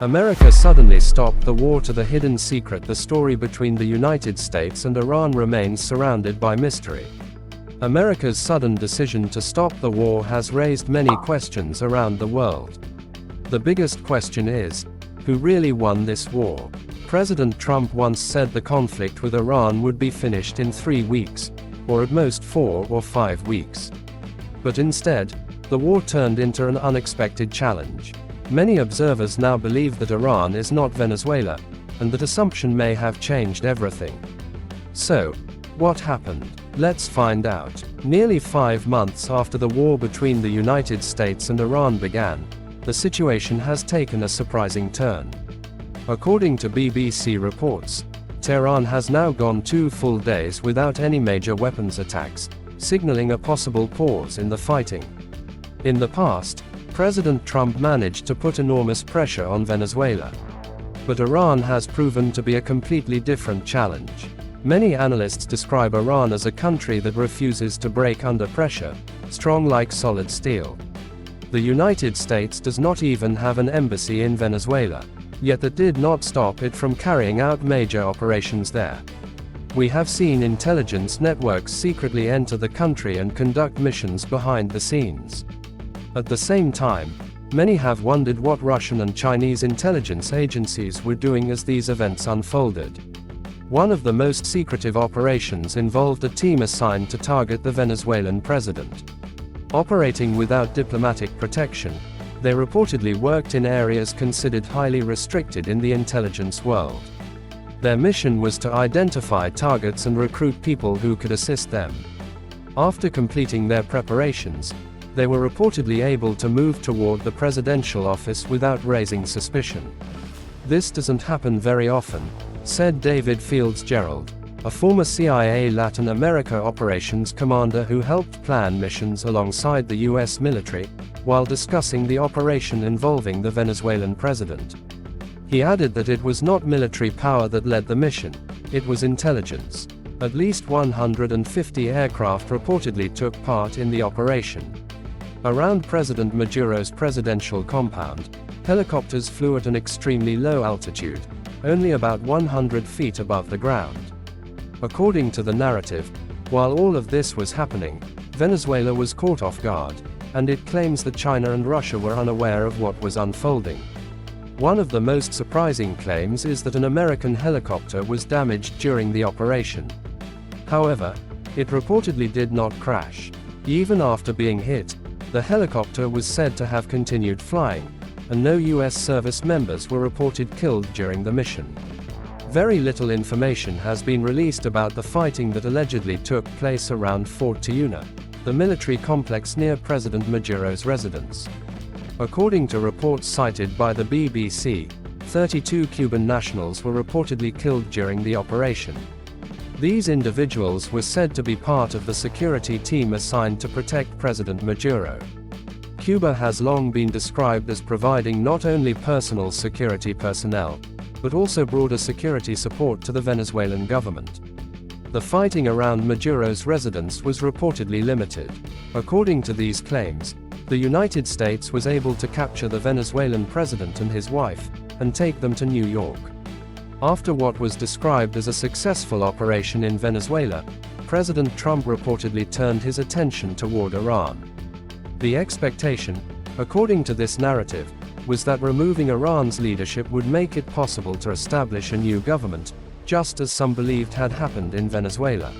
America suddenly stopped the war to the hidden secret. The story between the United States and Iran remains surrounded by mystery. America's sudden decision to stop the war has raised many questions around the world. The biggest question is, who really won this war? President Trump once said the conflict with Iran would be finished in 3 weeks, or at most 4 or 5 weeks. But instead, the war turned into an unexpected challenge. Many observers now believe that Iran is not Venezuela, and that assumption may have changed everything. So, what happened? Let's find out. Nearly 5 months after the war between the United States and Iran began, the situation has taken a surprising turn. According to BBC reports, Tehran has now gone 2 full days without any major weapons attacks, signaling a possible pause in the fighting. In the past, President Trump managed to put enormous pressure on Venezuela. But Iran has proven to be a completely different challenge. Many analysts describe Iran as a country that refuses to break under pressure, strong like solid steel. The United States does not even have an embassy in Venezuela, yet that did not stop it from carrying out major operations there. We have seen intelligence networks secretly enter the country and conduct missions behind the scenes. At the same time, many have wondered what Russian and Chinese intelligence agencies were doing as these events unfolded. One of the most secretive operations involved a team assigned to target the Venezuelan president. Operating without diplomatic protection, they reportedly worked in areas considered highly restricted in the intelligence world. Their mission was to identify targets and recruit people who could assist them. After completing their preparations, they were reportedly able to move toward the presidential office without raising suspicion. This doesn't happen very often, said David Fields-Gerald, a former CIA Latin America operations commander who helped plan missions alongside the US military, while discussing the operation involving the Venezuelan president. He added that it was not military power that led the mission, it was intelligence. At least 150 aircraft reportedly took part in the operation. Around President Maduro's presidential compound, helicopters flew at an extremely low altitude, only about 100 feet above the ground. According to the narrative, while all of this was happening, Venezuela was caught off guard, and it claims that China and Russia were unaware of what was unfolding. One of the most surprising claims is that an American helicopter was damaged during the operation. However, it reportedly did not crash. Even after being hit, the helicopter was said to have continued flying, and no US service members were reported killed during the mission. Very little information has been released about the fighting that allegedly took place around Fort Tiuna, the military complex near President Maduro's residence. According to reports cited by the BBC, 32 Cuban nationals were reportedly killed during the operation. These individuals were said to be part of the security team assigned to protect President Maduro. Cuba has long been described as providing not only personal security personnel, but also broader security support to the Venezuelan government. The fighting around Maduro's residence was reportedly limited. According to these claims, the United States was able to capture the Venezuelan president and his wife, and take them to New York. After what was described as a successful operation in Venezuela, President Trump reportedly turned his attention toward Iran. The expectation, according to this narrative, was that removing Iran's leadership would make it possible to establish a new government, just as some believed had happened in Venezuela.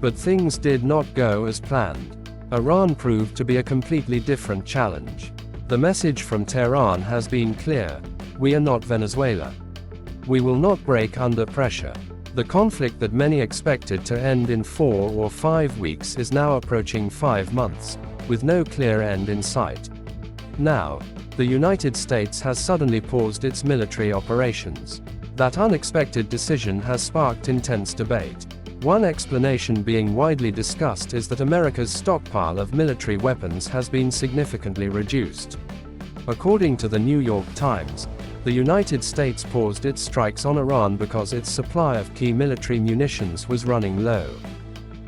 But things did not go as planned. Iran proved to be a completely different challenge. The message from Tehran has been clear: we are not Venezuela. We will not break under pressure. The conflict that many expected to end in 4 or 5 weeks is now approaching 5 months, with no clear end in sight. Now, the United States has suddenly paused its military operations. That unexpected decision has sparked intense debate. One explanation being widely discussed is that America's stockpile of military weapons has been significantly reduced. According to the New York Times, the United States paused its strikes on Iran because its supply of key military munitions was running low.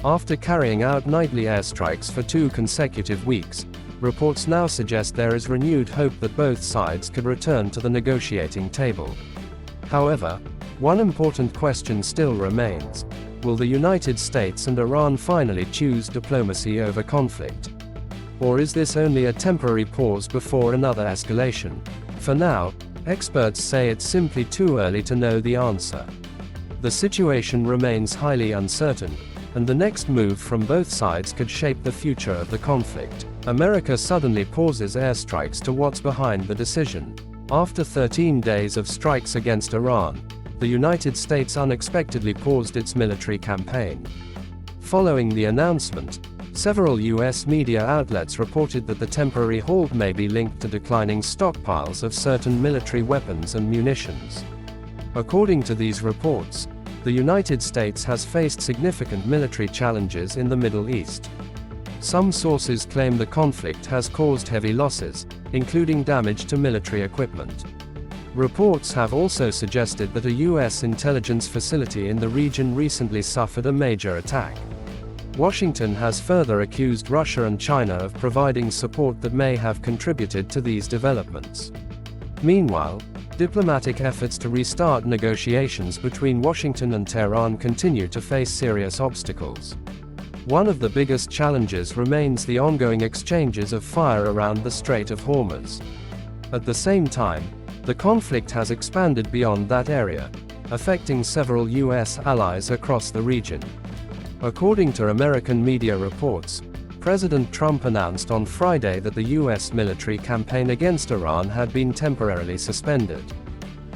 After carrying out nightly airstrikes for 2 consecutive weeks, reports now suggest there is renewed hope that both sides could return to the negotiating table. However, one important question still remains: will the United States and Iran finally choose diplomacy over conflict? Or is this only a temporary pause before another escalation? For now, experts say it's simply too early to know the answer. The situation remains highly uncertain, and the next move from both sides could shape the future of the conflict. America suddenly pauses airstrikes to what's behind the decision. After 13 days of strikes against Iran, the United States unexpectedly paused its military campaign. Following the announcement, several U.S. media outlets reported that the temporary halt may be linked to declining stockpiles of certain military weapons and munitions. According to these reports, the United States has faced significant military challenges in the Middle East. Some sources claim the conflict has caused heavy losses, including damage to military equipment. Reports have also suggested that a U.S. intelligence facility in the region recently suffered a major attack. Washington has further accused Russia and China of providing support that may have contributed to these developments. Meanwhile, diplomatic efforts to restart negotiations between Washington and Tehran continue to face serious obstacles. One of the biggest challenges remains the ongoing exchanges of fire around the Strait of Hormuz. At the same time, the conflict has expanded beyond that area, affecting several U.S. allies across the region. According to American media reports, President Trump announced on Friday that the U.S. military campaign against Iran had been temporarily suspended.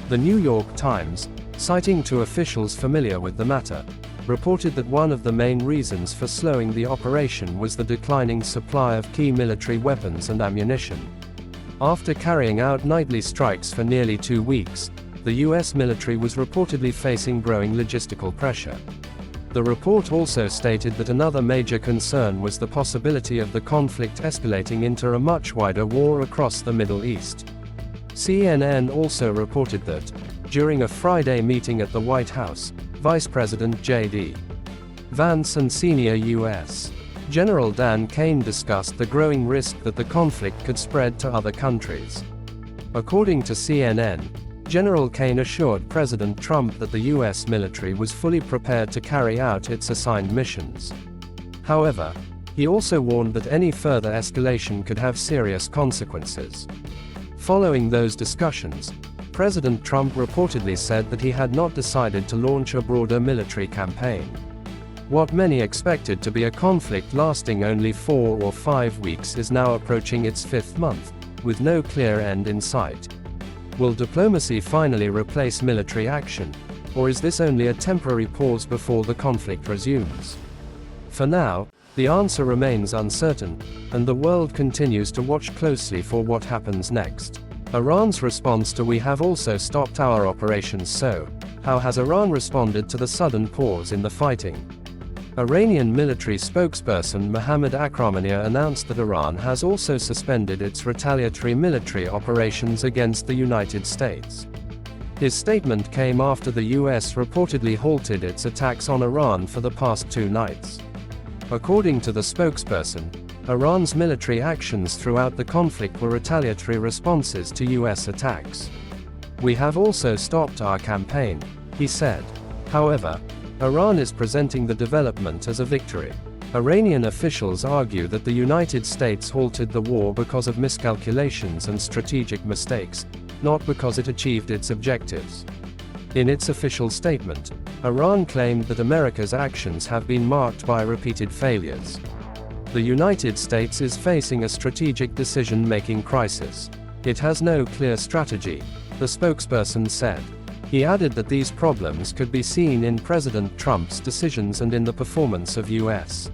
The New York Times, citing two officials familiar with the matter, reported that one of the main reasons for slowing the operation was the declining supply of key military weapons and ammunition. After carrying out nightly strikes for nearly 2 weeks, the U.S. military was reportedly facing growing logistical pressure. The report also stated that another major concern was the possibility of the conflict escalating into a much wider war across the Middle East. CNN also reported that, during a Friday meeting at the White House, Vice President J.D. Vance and senior U.S. General Dan Kane discussed the growing risk that the conflict could spread to other countries. According to CNN, General Kane assured President Trump that the U.S. military was fully prepared to carry out its assigned missions. However, he also warned that any further escalation could have serious consequences. Following those discussions, President Trump reportedly said that he had not decided to launch a broader military campaign. What many expected to be a conflict lasting only 4 or 5 weeks is now approaching its 5th month, with no clear end in sight. Will diplomacy finally replace military action, or is this only a temporary pause before the conflict resumes? For now, the answer remains uncertain, and the world continues to watch closely for what happens next. Iran's response to "we have also stopped our operations," so how has Iran responded to the sudden pause in the fighting? Iranian military spokesperson Mohammad Akhramania announced that Iran has also suspended its retaliatory military operations against the United States. His statement came after the U.S. reportedly halted its attacks on Iran for the past 2 nights. According to the spokesperson, Iran's military actions throughout the conflict were retaliatory responses to U.S. attacks. "We have also stopped our campaign," he said. However, Iran is presenting the development as a victory. Iranian officials argue that the United States halted the war because of miscalculations and strategic mistakes, not because it achieved its objectives. In its official statement, Iran claimed that America's actions have been marked by repeated failures. The United States is facing a strategic decision-making crisis. It has no clear strategy, the spokesperson said. He added that these problems could be seen in President Trump's decisions and in the performance of U.S.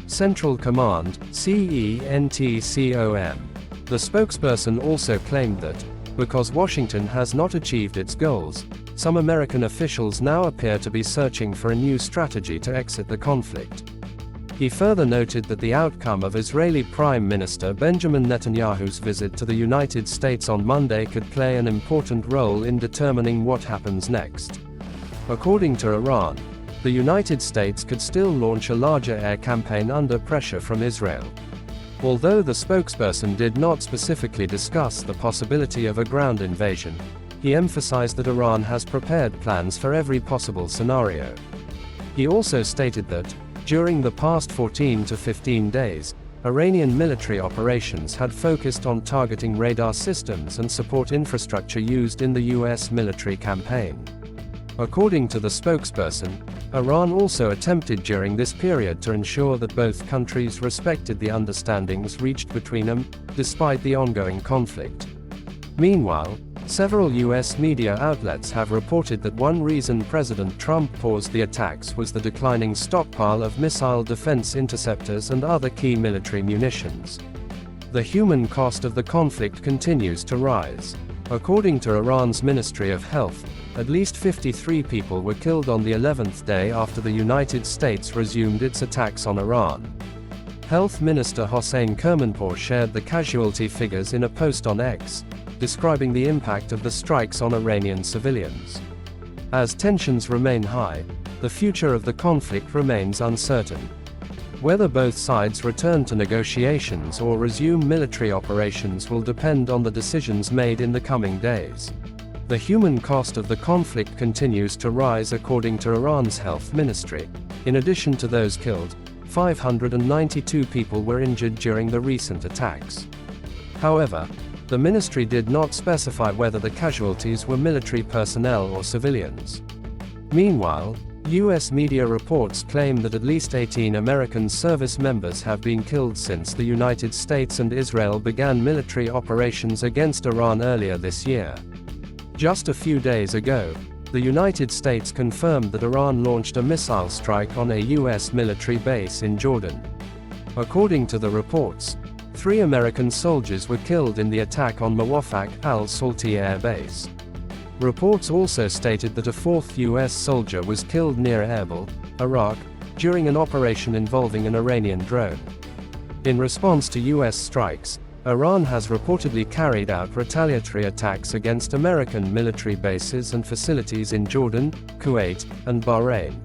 Central Command, CENTCOM. The spokesperson also claimed that, because Washington has not achieved its goals, some American officials now appear to be searching for a new strategy to exit the conflict. He further noted that the outcome of Israeli Prime Minister Benjamin Netanyahu's visit to the United States on Monday could play an important role in determining what happens next. According to Iran, the United States could still launch a larger air campaign under pressure from Israel. Although the spokesperson did not specifically discuss the possibility of a ground invasion, he emphasized that Iran has prepared plans for every possible scenario. He also stated that, during the past 14 to 15 days, Iranian military operations had focused on targeting radar systems and support infrastructure used in the US military campaign. According to the spokesperson, Iran also attempted during this period to ensure that both countries respected the understandings reached between them, despite the ongoing conflict. Meanwhile, several US media outlets have reported that one reason President Trump paused the attacks was the declining stockpile of missile defense interceptors and other key military munitions. The human cost of the conflict continues to rise. According to Iran's Ministry of Health, at least 53 people were killed on the 11th day after the United States resumed its attacks on Iran. Health Minister Hossein Kermanpour shared the casualty figures in a post on X, describing the impact of the strikes on Iranian civilians. As tensions remain high, the future of the conflict remains uncertain. Whether both sides return to negotiations or resume military operations will depend on the decisions made in the coming days. The human cost of the conflict continues to rise according to Iran's health ministry. In addition to those killed, 592 people were injured during the recent attacks. However, the ministry did not specify whether the casualties were military personnel or civilians. Meanwhile, US media reports claim that at least 18 American service members have been killed since the United States and Israel began military operations against Iran earlier this year. Just a few days ago, the United States confirmed that Iran launched a missile strike on a US military base in Jordan. According to the reports, 3 American soldiers were killed in the attack on Muwafaq al-Salti air base. Reports also stated that a 4th US soldier was killed near Erbil, Iraq, during an operation involving an Iranian drone. In response to US strikes, Iran has reportedly carried out retaliatory attacks against American military bases and facilities in Jordan, Kuwait, and Bahrain.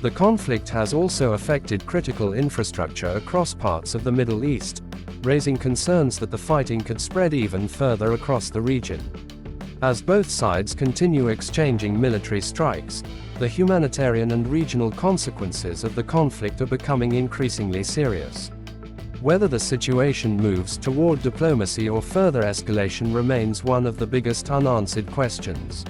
The conflict has also affected critical infrastructure across parts of the Middle East, raising concerns that the fighting could spread even further across the region. As both sides continue exchanging military strikes, the humanitarian and regional consequences of the conflict are becoming increasingly serious. Whether the situation moves toward diplomacy or further escalation remains one of the biggest unanswered questions.